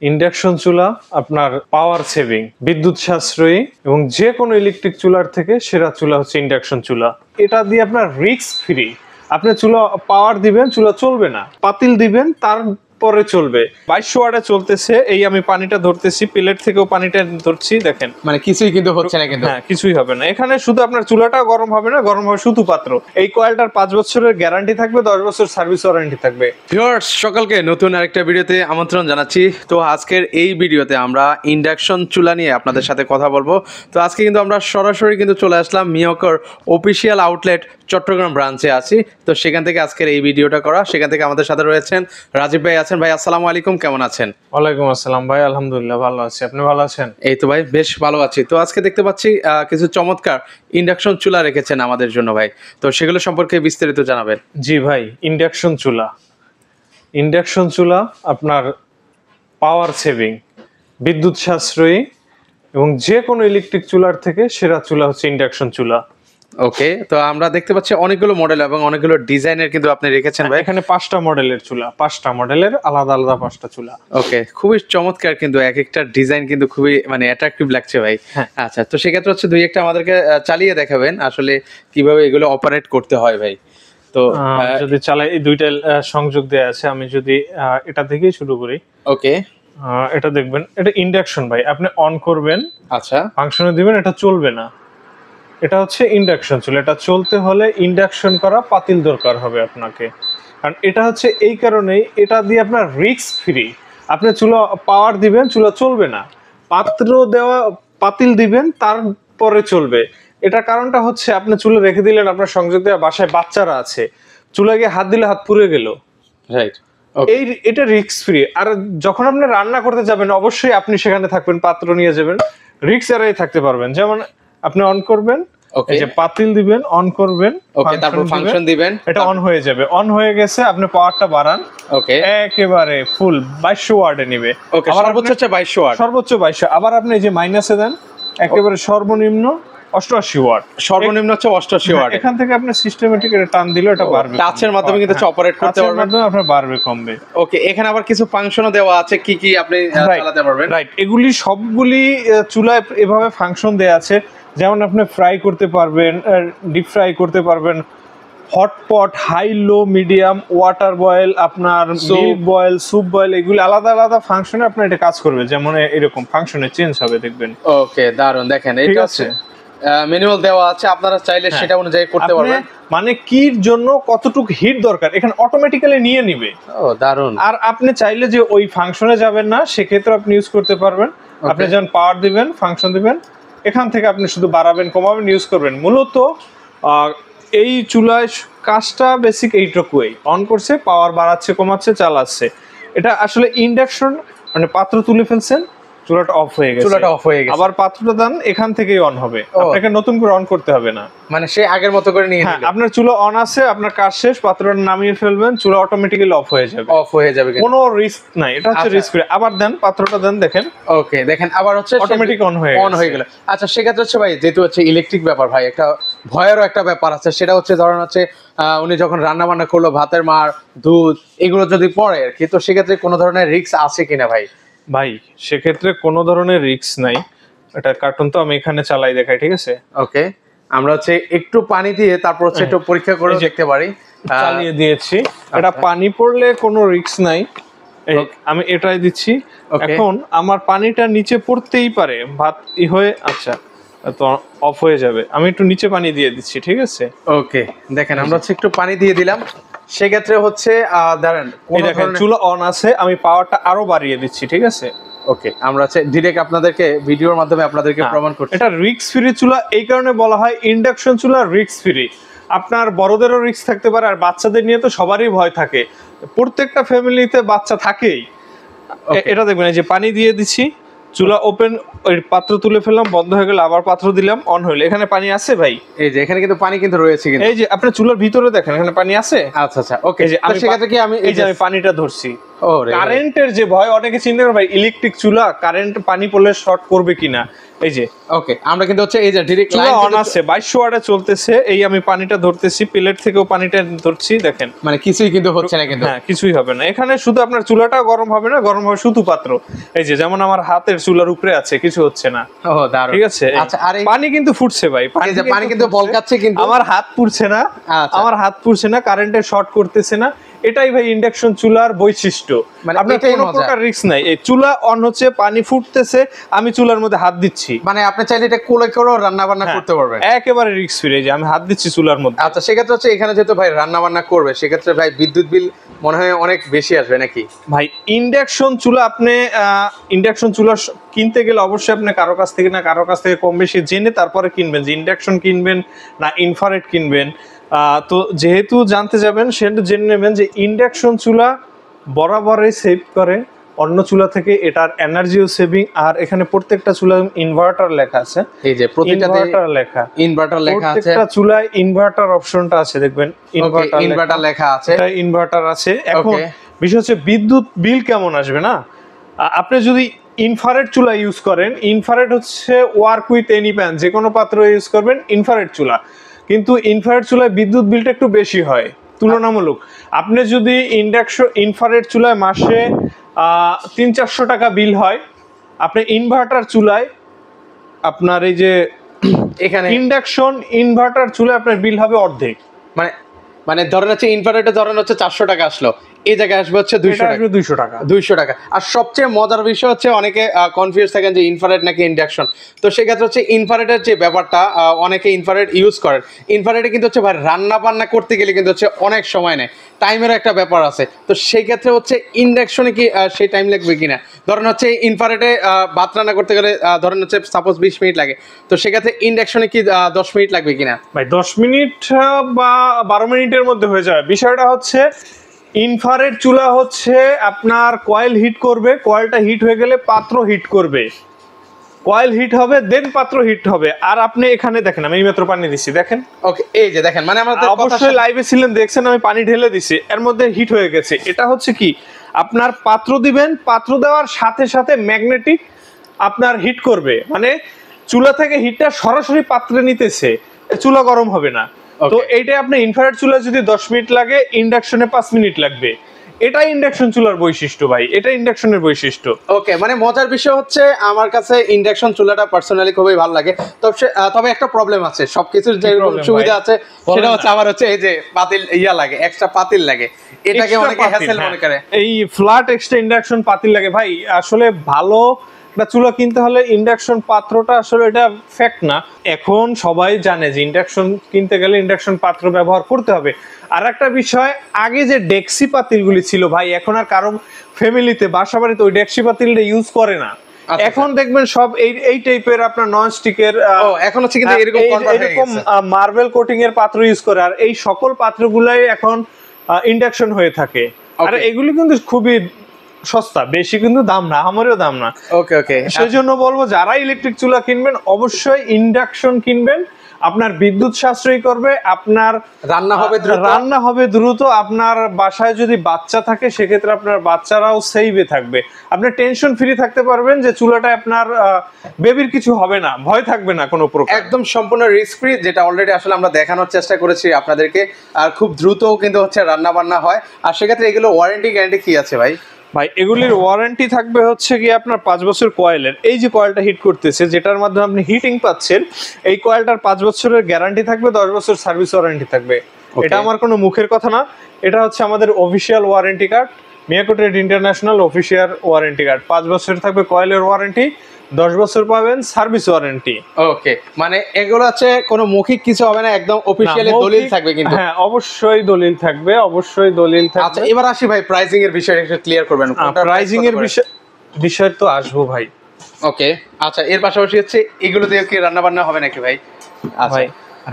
Induction চুলা আপনার power saving, বিদ্যুৎ সাশ্রয়ী এবং যে কোনো ইলেকট্রিক চুলার থেকে সেরা চুলা হচ্ছে ইন্ডাকশন চুলা। এটা দিয়ে আপনার রিস্ক ফ্রি। আপনি চুলা পাওয়ার দিবেন, চুলা চলবে না। পাতিল দিবেন, তারপরে চলবে। 2200 ওয়াটে চলতেছে। এই আমি পানিটা ধরতেছি, প্লেট থেকেও পানিটা ধরছি, দেখেন মানে কিছুই কিন্তু হচ্ছে না। কিন্তু হ্যাঁ, কিছুই হবে না। এখানে শুধু আপনার চুলাটা গরম হবে না, গরম হবে শুধু পাত্র। এই কয়েলটার 5 বছরের গ্যারান্টি থাকবে, 10 বছর সার্ভিস ওয়ারেন্টি থাকবে। ভিউয়ার্স, সকলকে নতুন আরেকটা ভিডিওতে আমন্ত্রণ জানাচ্ছি। তো আজকের এই ভিডিওতে আমরা ইন্ডাকশন চুলা নিয়ে আপনাদের সাথে কথা বলবো। তো আজকে কিন্তু আমরা সরাসরি কিন্তু চলে আসলাম মিয়াকর অফিসিয়াল আউটলেট চট্টগ্রাম ব্রাঞ্চে আছি। তো সেখান থেকে আজকের এই ভিডিওটা করা। সেখান থেকে আমাদের সাথে রয়েছেন রাজীব ভাই আছেন। ভাই আসসালামু আলাইকুম, কেমন আছেন? ওয়ালাইকুম আসসালাম ভাই, আলহামদুলিল্লাহ ভালো আছি। আপনি ভালো আছেন? এই তো ভাই বেশ ভালো আছি। তো আজকে দেখতে পাচ্ছি কিছু চমৎকার ইন্ডাকশন চুলা রেখেছেন আমাদের জন্য ভাই। তো সেগুলো সম্পর্কে বিস্তারিত জানাবেন। জি ভাই, ইন্ডাকশন চুলা আপনার পাওয়ার সেভিং, বিদ্যুৎ সাশ্রয়ী এবং যে কোনো ইলেকট্রিক চুলার থেকে সেরা চুলা হচ্ছে ইন্ডাকশন চুলা। ওকে, তো আমরা দেখতে পাচ্ছি অনেকগুলো মডেল এবং অনেকগুলো ডিজাইনের কিন্তু আপনি রেখেছেন ভাই। এখানে 5টা মডেলের চুলা, 5টা মডেলের আলাদা আলাদা 5টা চুলা। ওকে, খুবই চমৎকার, কিন্তু এক একটা ডিজাইন কিন্তু খুবই মানে অ্যাট্রাকটিভ লাগছে ভাই। আচ্ছা, তো সেক্ষেত্রে হচ্ছে দুই একটা আমাদেরকে চালিয়ে দেখাবেন আসলে কিভাবে এগুলো অপারেট করতে হয় ভাই। তো যদি চালাই, এই দুইটা সংযোগ দেয়া আছে। আমি যদি এটা থেকেই শুরু করি। ওকে, এটা দেখবেন, এটা ইন্ডাকশন ভাই। আপনি অন করবেন, আচ্ছা, ফাংশনে দিবেন, এটা চলবে না। এটা হচ্ছে ইন্ডাকশন চুলা। এটা চলতে হলে ইন্ডাকশন করা পাতিল দরকার হবে আপনাকে। কারণ এটা হচ্ছে এই কারণেই, এটা দিয়ে আপনার রিস্ক ফ্রি। আপনি চুলা পাওয়ার দিবেন, চুলা চলবে না। পাত্র দেওয়া, পাতিল দিবেন, তারপরে চলবে। এটার কারণটা হচ্ছে আপনি চুলা রেখে দিলেন, আপনার সংযোগ দেওয়া, বাসায় বাচ্চারা আছে, চুলা গিয়ে হাত দিলে হাত পুড়ে গেল, রাইট। এটা রিস্ক ফ্রি। আর যখন আপনি রান্না করতে যাবেন, অবশ্যই আপনি সেখানে থাকবেন, পাত্র নিয়ে যাবেন, রিস্ক এড়াই থাকতে পারবেন। যেমন আপনি অন করবেন, এই যে পাতিল দিবেন, অন করবেন, ওকে, তারপর ফাংশন দিবেন, এটা অন হয়ে যাবে। অন হয়ে গেছে, আপনি পাওয়ারটা বাড়ান, ওকে, একেবারে ফুল 2200 ওয়াটে নেবে। ওকে, সর্বোচ্চ হচ্ছে 2200 ওয়াট, সর্বোচ্চ 2200। আবার আপনি এই যে মাইনাসে দেন, একেবারে সর্বনিম্ন 88 ওয়াট, সর্বনিম্ন হচ্ছে 88 ওয়াট। এখান থেকে আপনি সিস্টেমেটিক এটা টান দিলে এটা বাড়বে, টাচের মাধ্যমে কিন্তু অপারেট করতে পারবেন, মাধ্যমে আপনার বাড়বে কমবে। ওকে, এখানে আবার কিছু ফাংশনও দেওয়া আছে, কি কি আপনি চালাতে পারবেন। রাইট, এগুলি সবগুলি চুলায় এভাবে ফাংশন দেয়া আছে। যেমন আপনি ফ্রাই করতে পারবেন, ডিপ ফ্রাই করতে পারবেন, hotpot, high low, medium, water boil, আপনার মিল্ক বয়েল, স্যুপ বয়েল, এগুলি আলাদা আলাদা ফাংশনে আপনার এটা কাজ করবে। যেমন এরকম ফাংশনে চেঞ্জ হবে, দেখবেন। ওকে, দারুন। দেখেন এটা আছে ম্যানুয়াল দেওয়া আছে, আপনারা চাইলে সেটা অনুযায়ী করতে পারবেন। মানে কির জন্য কতটুকু হিট দরকার এখানে অটোমেটিক্যালি নিয়ে নিবে। ও দারুন। আর আপনি চাইলে যে ওই ফাংশনে যাবেন না, সেক্ষেত্রে আপনি ইউজ করতে পারবেন। আপনি যখন পাওয়ার দিবেন, ফাংশন দিবেন, এখান থেকে আপনি শুধু বাড়াবেন, কমাবেন, ইউজ করবেন। মূলত এই চুলায় কাজটা বেসিক এইটুকুই। অন করছে, পাওয়ার বাড়াচ্ছে, কমাচ্ছে, চালাচ্ছে। এটা আসলে ইন্ডাকশন, মানে পাত্র তুলে ফেলছেন, চুলাটা অফ হয়ে গেছে, আবার পাত্রটা দেন, এখান থেকেই অন হবে। আপনাকে নতুন করে অন করতে হবে না, মানে সে আগের মতো করে নিয়ে নিবে। আপনার চুলা অন আছে, আপনার কাজ শেষ, পাত্রটা নামিয়ে ফেলবেন, চুলা অটোমেটিক্যালি অফ হয়ে যাবে, কোনো রিস্ক নাই। এটা হচ্ছে রিস্ক ফ্রি। আবার দেন, পাত্রটা দেন, দেখেন। ওকে, দেখেন আবার হচ্ছে অটোমেটিক অন হয়ে গেল। আচ্ছা, সেক্ষেত্রে হচ্ছে ভাই, যেহেতু হচ্ছে ইলেকট্রিক ব্যাপার ভাই, একটা ভয়েরও একটা ব্যাপার আছে। সেটা হচ্ছে ধরেন হচ্ছে উনি যখন রান্না বান্না করলো, ভাতের মার, দুধ, এগুলো যদি পড়ে আর কি, তো সেক্ষেত্রে কোনো ধরনের রিস্ক আছে কিনা ভাই? ভাই, সেক্ষেত্রে কোনো ধরনের রিস্ক নাই। এটা কার্টুন তো আমি এখানে চালাই দেখাই, ঠিক আছে? ওকে, আমরা হচ্ছে একটু পানি দিয়ে তারপর হচ্ছে একটু পরীক্ষা করে দেখতে পারি। চালিয়ে দিয়েছি, এটা পানি পড়লে কোনো রিস্ক নাই। আমি এটাই দিচ্ছি। এখন আমার পানিটা নিচে পড়তেই পারে, ভাত হয়ে, আচ্ছা, তো অফ হয়ে যাবে। আমি একটু নিচে পানি দিয়ে দিচ্ছি, ঠিক আছে? ওকে, দেখেন আমরা হচ্ছে একটু পানি দিয়ে দিলাম। সেক্ষেত্রে হচ্ছে দাঁড়ান, চুলা অন আছে, আমি পাওয়ারটা আরো বাড়িয়ে দিচ্ছি, ঠিক আছে? ওকে, আমরা হচ্ছে ডিরেক্ট আপনাদেরকে ভিডিওর মাধ্যমে আপনাদেরকে প্রমাণ করছি। এটা রিস্ক ফ্রি চুলা। এই কারণে বলা হয় ইন্ডাকশন চুলা রিস্ক ফ্রি। আপনার বড়দেরও রিস্ক থাকতে পারে, আর বাচ্চাদের নিয়ে তো সবারই ভয় থাকে, প্রত্যেকটা ফ্যামিলিতে বাচ্চা থাকেই। এটা দেখবেন, এই যে পানি দিয়ে দিচ্ছি, চুলা ওপেন, ওই পাত্র তুলে ফেললাম, বন্ধ হয়ে গেল, আবার পাত্র দিলাম, অন হইলো। এখানে পানি আছে ভাই, এই যে এখানে কিন্তু পানি কিন্তু রয়েছে, কিন্তু এই যে আপনার চুলার ভিতরে দেখেন, এখানে পানি আছে। আচ্ছা আচ্ছা, ওকে, সেক্ষেত্রে কি আমি এই যে আমি পানিটা ধরছি, কারেন্টের যে ভয় অনেকে চিন্তা করে ভাই, ইলেকট্রিক চুলা, কারেন্ট পানি পড়লে শর্ট করবে কিনা। এই যে ওকে, আমরা কিন্তু হচ্ছে এই যে ডাইরেক্ট চুলা লাইন অন আছে, 2200 ওয়াটে চলতেছে। এই আমি পানিটা ধরতেছি, প্লেট থেকেও পানিটা ধরছি, দেখেন মানে কিছুই কিন্তু হচ্ছে না কিন্তু। হ্যাঁ, কিছুই হবে না এখানে। শুধু আপনার চুলাটা গরম হবে না, গরম হবে শুধু পাত্র। এই যে যেমন আমার হাতের চুলার উপরে আছে, কিছু হচ্ছে না। ও দারুণ, ঠিক আছে। আচ্ছা, আর পানি কিন্তু ফুটছে ভাই, এই যে পানি কিন্তু বলকাচ্ছে, কিন্তু আমার হাত পুড়ছে না। আচ্ছা। আমার হাত পুড়ছে না, কারেন্টে শর্ট করতেছে না। এটাই ভাই ইন্ডাকশন চুলার বৈশিষ্ট্য। মানে আপনার এটাই কোনো মজা। প্রকার রিস্ক নাই। এই চুলা অন হচ্ছে, পানি ফুটতেছে, আমি চুলার মধ্যে হাত দিচ্ছি। মানে আপনি চাইলে এটা কোলে করেও রান্না বান্না করতে পারবেন, একেবারে রিস্ক ফ্রি। যে আমি হাত দিচ্ছি চুলার মধ্যে। আচ্ছা, সেক্ষেত্রে হচ্ছে এখানে যেহেতু ভাই রান্না বান্না করবে, সেক্ষেত্রে ভাই বিদ্যুৎ বিল মনে হয় অনেক বেশি আসবে নাকি? ভাই ইন্ডাকশন চুলা, আপনি ইন্ডাকশন চুলা কিনতে গেলে অবশ্যই আপনি কারো কাছ থেকে না কারো কাছ থেকে কম বেশি জেনে তারপরে কিনবেন, যে ইন্ডাকশন কিনবেন না ইনফ্রারেড কিনবেন। তো যেহেতু জানতে যাবেন, সেহেতু জেনে নেবেন যে ইন্ডাকশন চুলা বরাবরই সেভ করে অন্য চুলা থেকে, এটার এনার্জিও সেভিং। আর এখানে প্রত্যেকটা চুলা ইনভার্টার লেখা আছে, এই যে প্রত্যেকটাতে ইনভার্টার লেখা, ইনভার্টার লেখা আছে। প্রত্যেকটা চুলায় ইনভার্টার অপশনটা আছে, দেখবেন ইনভার্টার লেখা আছে, এটা ইনভার্টার আছে। এখন Okay. বিষয় হচ্ছে বিদ্যুৎ বিল কেমন আসবে না। আপনি যদি ইনফ্রারেড চুলা ইউজ করেন, ইনফ্রারেড হচ্ছে ওয়ার্ক উইথ এনি প্যান, যে কোনো পাত্র ইউজ করবেন ইনফ্রারেড চুলা। কিন্তু ইনফ্রারেড চুলায় বিদ্যুৎ বিলটা একটু বেশি হয় তুলনামূলক। আপনি যদি ইনফ্রারেড চুলায় মাসে 300-400 টাকা বিল হয়, আপনি ইনভার্টার চুলায় আপনার এই যে এখানে ইন্ডাকশন ইনভার্টার চুলায় আপনার বিল হবে অর্ধেক। মানে মানে ধরেন হচ্ছে ইনভার্টারে ধরেন হচ্ছে 400 টাকা আসলো, এই জায়গায় আসবে হচ্ছে 200 টাকা। 200 টাকা। 200 টাকা। আর সবচেয়ে মজার বিষয় হচ্ছে অনেকে কনফিউজ থাকেন যে ইনফ্রারেড নাকি ইন্ডাকশন। তো সেক্ষেত্রে হচ্ছে ইনফ্রারেডের যে ব্যাপারটা, অনেকে ইনফ্রারেড ইউজ করেন। ইনফ্রারেডে কিন্তু হচ্ছে ভাই রান্না বান্না করতে গেলে কিন্তু হচ্ছে অনেক সময় নেয়, টাইমের একটা ব্যাপার আছে। তো সেই ক্ষেত্রে হচ্ছে ইন্ডাকশনে কি সেই টাইম লাগবে কিনা? ধরেন হচ্ছে ইনফ্রারেডে ভাত রান্না করতে গেলে ধরেন হচ্ছে সাপোজ 20 মিনিট লাগে, তো সেক্ষেত্রে ইন্ডাকশনে কি 10 মিনিট লাগবে কিনা? ভাই 10 মিনিট বা 12 মিনিটের মধ্যে হয়ে যাবে। বিষয়টা হচ্ছে ইনফ্রারেড চুলা হচ্ছে আপনার কয়েল হিট করবে, কয়েলটা হিট হয়ে গেলে পাত্র হিট করবে, কয়েল হিট হবে দেন পাত্র হিট হবে। আর আপনি এখানে দেখেন, আমি মাত্র পানি দিচ্ছি, দেখেন। ওকে, এই যে দেখেন, মানে আমাদের অবশ্যই লাইভে ছিলেন, দেখছেন আমি পানি ঢেলে দিছি, এর মধ্যে হিট হয়ে গেছে। এটা হচ্ছে কি, আপনার পাত্র দিবেন, পাত্র দেওয়ার সাথে সাথে ম্যাগনেটিক আপনার হিট করবে, মানে চুলা থেকে হিটটা সরাসরি পাত্রে নিতেছে, চুলা গরম হবে না। তো এইটা আপনি ইনফ্রারেড চুলা যদি 10 মিনিট লাগে, ইন্ডাকশনে 5 মিনিট লাগবে। এটা ইন্ডাকশন চুলার বৈশিষ্ট্য ভাই, এটা ইন্ডাকশনের বৈশিষ্ট্য। ওকে, মানে মজার বিষয় হচ্ছে আমার কাছে ইন্ডাকশন চুলাটা পার্সোনালি খুবই ভালো লাগে। তবে একটা প্রবলেম আছে, সবকিছুর যে সুবিধা আছে সেটা হচ্ছে আমার হচ্ছে এই যে পাতিল লাগে, এক্সট্রা পাতিল লাগে, এটাকে অনেকে হ্যাসেল মনে করে। এই ফ্ল্যাট এক্সট্রা ইন্ডাকশন পাতিল লাগে ভাই। আসলে ভালো একটা চুলা কিনতে হলে ইন্ডাকশন পাত্রটা আসলে এটা ফ্যাক্ট না। এখন সবাই জানে যে ইন্ডাকশন কিনতে গেলে ইন্ডাকশন পাত্র ব্যবহার করতে হবে। আর একটা বিষয়, আগে যে ডেক্সি পাতিলগুলি ছিল ভাই, এখন আর কারো ফ্যামিলিতে বাসা বাড়িতে ওই ডেক্সি পাতিলটা ইউজ করে না। এখন দেখবেন সব এই টাইপের আপনার নন স্টিকের, এখন হচ্ছে কিন্তু এরকম মার্বেল কোটিং এর পাত্র ইউজ করে। আর এই সকল পাত্রগুলাই এখন ইন্ডাকশন হয়ে থাকে। আর এগুলি কিন্তু খুবই সস্তা, বেশি কিন্তু দাম না, আমারও দাম না। ওকে ওকে, সেই জন্য বলবো যারা ইলেকট্রিক চুলা কিনবেন অবশ্যই ইন্ডাকশন কিনবেন, আপনার বিদ্যুৎ সাশ্রয়ী করবে, আপনার রান্না হবে দ্রুত। আপনার বাসায় যদি বাচ্চা থাকে সেক্ষেত্রে আপনার বাচ্চারাও সেভে থাকবে, আপনি টেনশন ফ্রি থাকতে পারবেন যে চুলাটা আপনার বেবির কিছু হবে না, ভয় থাকবে না কোনো প্রকার, একদম সম্পূর্ণ রিস্ক ফ্রি, যেটা অলরেডি আসলে আমরা দেখানোর চেষ্টা করেছি আপনাদেরকে। আর খুব দ্রুত কিন্তু হচ্ছে রান্না বান্না হয়। আর সেক্ষেত্রে এগুলো ওয়ারেন্টি গ্যারান্টি কি আছে ভাই? ভাই এগুলির ওয়ারেন্টি থাকবে হচ্ছে কি আপনার 5 বছর কয়েলের। এই যে কয়েলটা হিট করতেছে, যেটার মাধ্যমে আপনি হিটিং পাচ্ছেন, এই কয়েলটার 5 বছরের গ্যারান্টি থাকবে, 10 বছর সার্ভিস ওয়ারেন্টি থাকবে। এটা আমার কোনো মুখের কথা না, এটা হচ্ছে আমাদের official warranty card, Miyako trade international official warranty card. 5 বছর থাকবে কয়েলের ওয়ারেন্টি, 10 বছর পাবেন সার্ভিস ওয়ারেন্টি। ওকে, মানে এগুলো আছে কোনো মৌখিক কিছু হবে না, একদম অফিশিয়ালি দলিল থাকবে কিন্তু। হ্যাঁ, অবশ্যই দলিল থাকবে, অবশ্যই দলিল থাকবে। আচ্ছা, এবার আসি ভাই প্রাইসিং এর বিষয়টা একটু ক্লিয়ার করবেন। প্রাইসিং এর বিষয় তো আসবো ভাই। ওকে, আচ্ছা, এর পাশাপাশি হচ্ছে এগুলো দিয়ে কি রান্না বান্না হবে নাকি ভাই? ভাই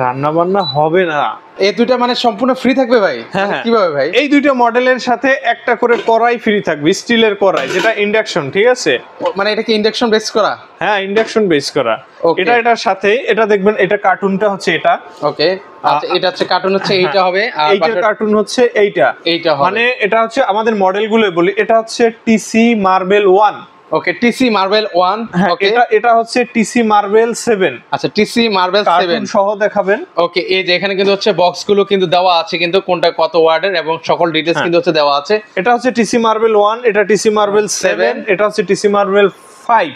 রান্না বান্না হবে না, এই দুইটা মানে সম্পূর্ণ ফ্রি থাকবে ভাই? কিভাবে ভাই? এই দুইটা মডেলের সাথে একটা করে কড়াই ফ্রি থাকবে, স্টিলের কড়াই, যেটা ইন্ডাকশন, ঠিক আছে? মানে এটা কি ইন্ডাকশন বেস করা? হ্যাঁ, ইন্ডাকশন বেস করা। এটার সাথে এটা দেখবেন, এটা কার্টুনটা হচ্ছে এটা। ওকে, আচ্ছা, এটা হচ্ছে কার্টুন হচ্ছে এইটা হবে, আর এইটার কার্টুন হচ্ছে এইটা হবে। মানে এটা হচ্ছে আমাদের মডেলগুলো বলি, এটা হচ্ছে টিসি মার্বেল 1, ওকে, টিসি মার্বেল 1। হ্যাঁ, ওকে, এটা হচ্ছে টিসি মার্বেল 7। আচ্ছা, টিসি মার্বেল 7 কার্টুন সহ দেখাবেন। ওকে, এই যে এখানে কিন্তু হচ্ছে বক্সগুলো কিন্তু দেওয়া আছে, কিন্তু কোনটা কত ওয়ার্ডের এবং সকল ডিটেইলস কিন্তু হচ্ছে দেওয়া আছে। এটা হচ্ছে টিসি মার্বেল 1, এটা টিসি মার্বেল 7, এটা হচ্ছে টিসি মার্বেল 5,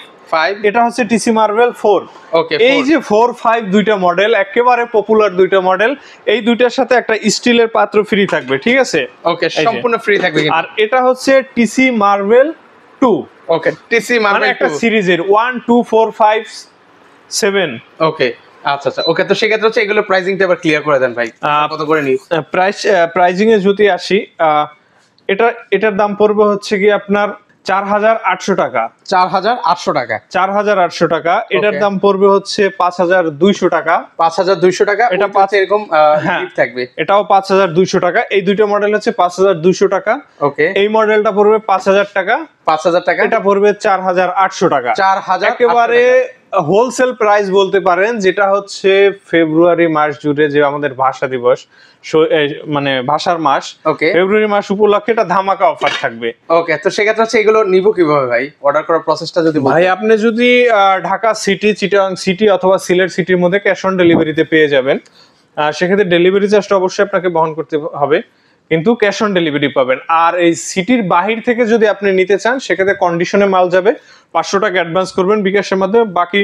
এটা হচ্ছে টিসি মার্বেল 4। ওকে, এই যে 4, 5 দুইটা মডেল একেবারে পপুলার দুইটা মডেল, এই দুইটার সাথে একটা স্টিলের পাত্র ফ্রি থাকবে, ঠিক আছে? ওকে, সম্পূর্ণ ফ্রি থাকবে কিন্তু। আর এটা হচ্ছে টিসি মার্বেল 2। ওকে, টিসি মানে মার্বেল একটা 2 সিরিজের 1 2 4 5 7। ওকে, আচ্ছা আচ্ছা, ওকে। তো সেক্ষেত্রে হচ্ছে এগুলো প্রাইসিংটা এবার ক্লিয়ার করে দেন ভাই, কত করে নিস? প্রাইজিং এ যদি আসি, এটার দাম পড়বে হচ্ছে কি আপনার 4800 টাকা। 4800 টাকা। 4800 টাকা। এটার Okay. দাম পড়বে হচ্ছে 5200 টাকা। 5200 টাকা। এটা এটা পাঁচ এরকম হ্যাঁ, গিফট থাকবে। এটাও 5200 টাকা। এই দুইটা মডেল হচ্ছে 5200 টাকা। ওকে, এই মডেলটা পড়বে 5000 টাকা। 5000 টাকা। এটা পড়বে 4800 টাকা। 4800 একেবারে হোলসেল প্রাইস বলতে পারেন, যেটা হচ্ছে ফেব্রুয়ারি মাস জুড়ে যে আমাদের ভাষা দিবস, মানে ভাষার মাস, ওকে, ফেব্রুয়ারি মাস উপলক্ষে এটা ধামাকা অফার থাকবে। ওকে। তো সেক্ষেত্রে হচ্ছে এগুলো নিব কিভাবে ভাই? অর্ডার করার প্রসেসটা যদি ভাই, আপনি যদি ঢাকা সিটি, চিটাগাং সিটি অথবা সিলেট সিটির মধ্যে ক্যাশ অন ডেলিভারিতে পেয়ে যাবেন। সেক্ষেত্রে ডেলিভারি চার্জটা অবশ্যই আপনাকে বহন করতে হবে, কিন্তু ক্যাশ অন ডেলিভারি পাবেন। আর এই সিটির বাহির থেকে যদি আপনি নিতে চান, সেক্ষেত্রে কন্ডিশনে মাল যাবে, 500 টাকা অ্যাডভান্স করবেন বিকাশের মাধ্যমে, বাকি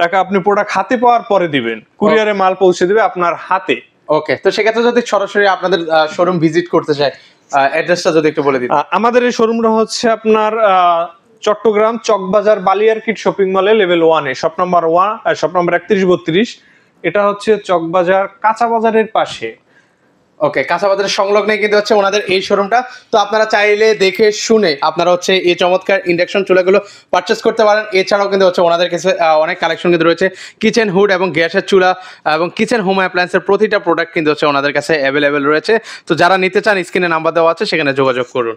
টাকা আপনি প্রোডাক্ট হাতে পাওয়ার পরে দিবেন, কুরিয়ারে মাল পৌঁছে দিবে আপনার হাতে। ওকে, তো সেক্ষেত্রে যদি সরাসরি আপনাদের শোরুম ভিজিট করতে চাই, অ্যাড্রেসটা যদি একটু বলে দিন। আমাদের এই শোরুমটা হচ্ছে আপনার চট্টগ্রাম চকবাজার বালিয়ারকিট শপিং মলে লেভেল 1 এ, শপ নাম্বার 31 32। এটা হচ্ছে চকবাজার কাঁচা বাজারের পাশে। ওকে, কাঁচাবাজারের সংলগ্নে কিন্তু হচ্ছে ওনাদের এই শোরুমটা। তো আপনারা চাইলে দেখে শুনে আপনারা হচ্ছে এই চমৎকার ইন্ডাকশন চুলাগুলো পারচেস করতে পারেন। এছাড়াও কিন্তু হচ্ছে ওনাদের কাছে অনেক কালেকশন কিন্তু রয়েছে, কিচেন হুড এবং গ্যাসের চুলা এবং কিচেন হোম অ্যাপ্লায়েন্সের প্রতিটা প্রোডাক্ট কিন্তু হচ্ছে ওনাদের কাছে অ্যাভেলেবেল রয়েছে। তো যারা নিতে চান, স্ক্রিনে নাম্বার দেওয়া আছে, সেখানে যোগাযোগ করুন।